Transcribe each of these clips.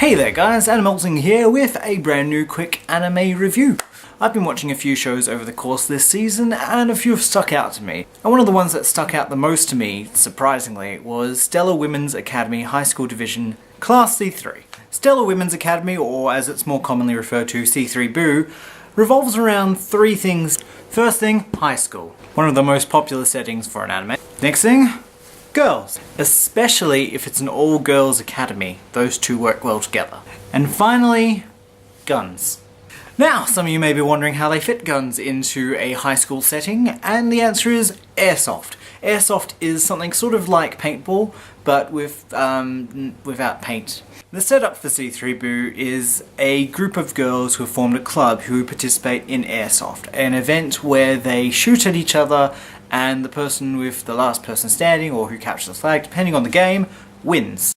Hey there guys, Animelting here with a brand new quick anime review. I've been watching a few shows over the course of this season and a few have stuck out to me. And one of the ones that stuck out the most to me, surprisingly, was Stella Women's Academy High School Division Class C3. Stella Women's Academy, or as it's more commonly referred to, C3-bu, revolves around three things. First thing, high school. One of the most popular settings for an anime. Next thing, girls. Especially if it's an all-girls academy. Those two work well together. And finally, guns. Now, some of you may be wondering how they fit guns into a high school setting, and the answer is airsoft. Airsoft is something sort of like paintball, but without paint. The setup for C3-bu is a group of girls who have formed a club who participate in airsoft, an event where they shoot at each other and the person with the last person standing, or who captures the flag, depending on the game, wins.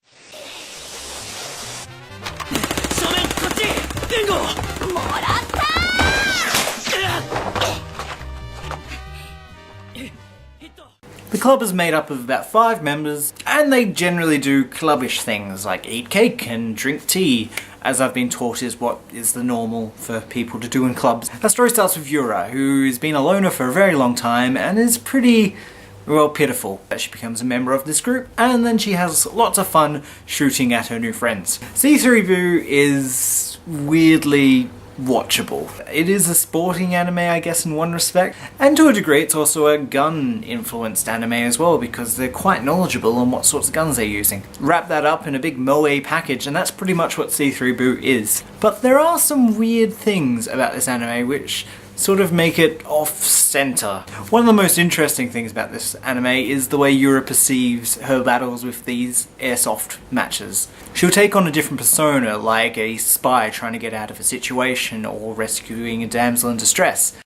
The club is made up of about 5 members, and they generally do clubbish things like eat cake and drink tea, as I've been taught is what is the normal for people to do in clubs. Our story starts with Yura, who's been a loner for a very long time and is pretty, well, pitiful. She becomes a member of this group, and then she has lots of fun shooting at her new friends. C3-bu is weirdly watchable. It is a sporting anime, I guess, in one respect, and to a degree it's also a gun-influenced anime as well, because they're quite knowledgeable on what sorts of guns they're using. Wrap that up in a big moe package and that's pretty much what C3-bu is. But there are some weird things about this anime which sort of make it off-center. One of the most interesting things about this anime is the way Yura perceives her battles with these airsoft matches. She'll take on a different persona, like a spy trying to get out of a situation or rescuing a damsel in distress.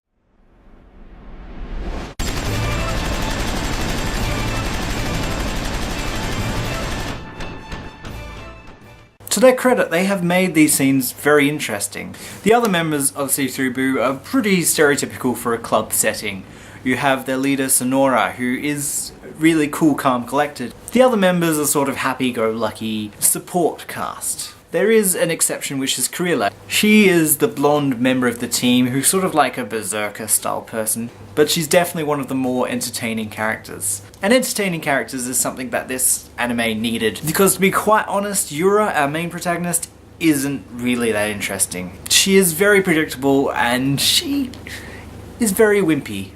To their credit, they have made these scenes very interesting. The other members of C3-bu are pretty stereotypical for a club setting. You have their leader Sonora, who is really cool, calm, collected. The other members are sort of happy-go-lucky support cast. There is an exception, which is Kurila. She is the blonde member of the team who's sort of like a berserker style person, but she's definitely one of the more entertaining characters. And entertaining characters is something that this anime needed, because to be quite honest, Yura, our main protagonist, isn't really that interesting. She is very predictable and she is very wimpy,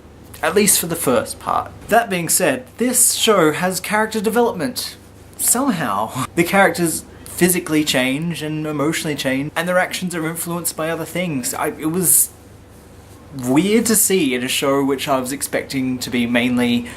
at least for the first part. That being said, this show has character development. Somehow. The characters physically change and emotionally change, and their actions are influenced by other things. It was weird to see in a show which I was expecting to be mainly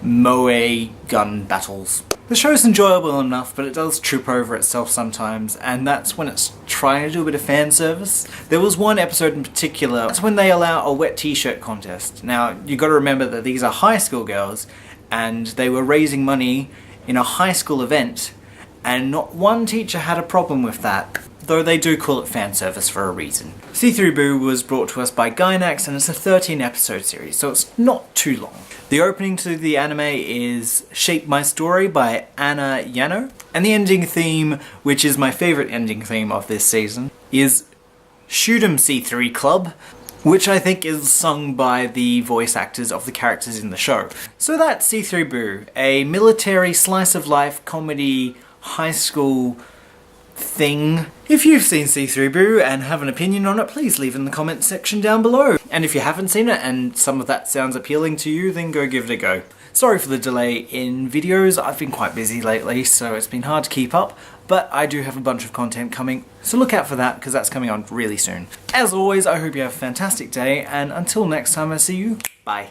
moe gun battles. The show's enjoyable enough, but it does trip over itself sometimes, and that's when it's trying to do a bit of fan service. There was one episode in particular, that's when they allow a wet t-shirt contest. Now, you gotta remember that these are high school girls, and they were raising money in a high school event, and not one teacher had a problem with that, though they do call it fan service for a reason. C3-bu was brought to us by Gainax, and it's a 13-episode series, so it's not too long. The opening to the anime is Shape My Story by Anna Yano, and the ending theme, which is my favourite ending theme of this season, is Shoot 'em C3 Club, which I think is sung by the voice actors of the characters in the show. So that's C3-bu, a military slice-of-life comedy high school thing. If you've seen C3-bu and have an opinion on it, please leave it in the comment section down below. And if you haven't seen it and some of that sounds appealing to you, then go give it a go. Sorry for the delay in videos, I've been quite busy lately, so it's been hard to keep up, but I do have a bunch of content coming, so look out for that because that's coming on really soon. As always, I hope you have a fantastic day, and until next time I see you, bye.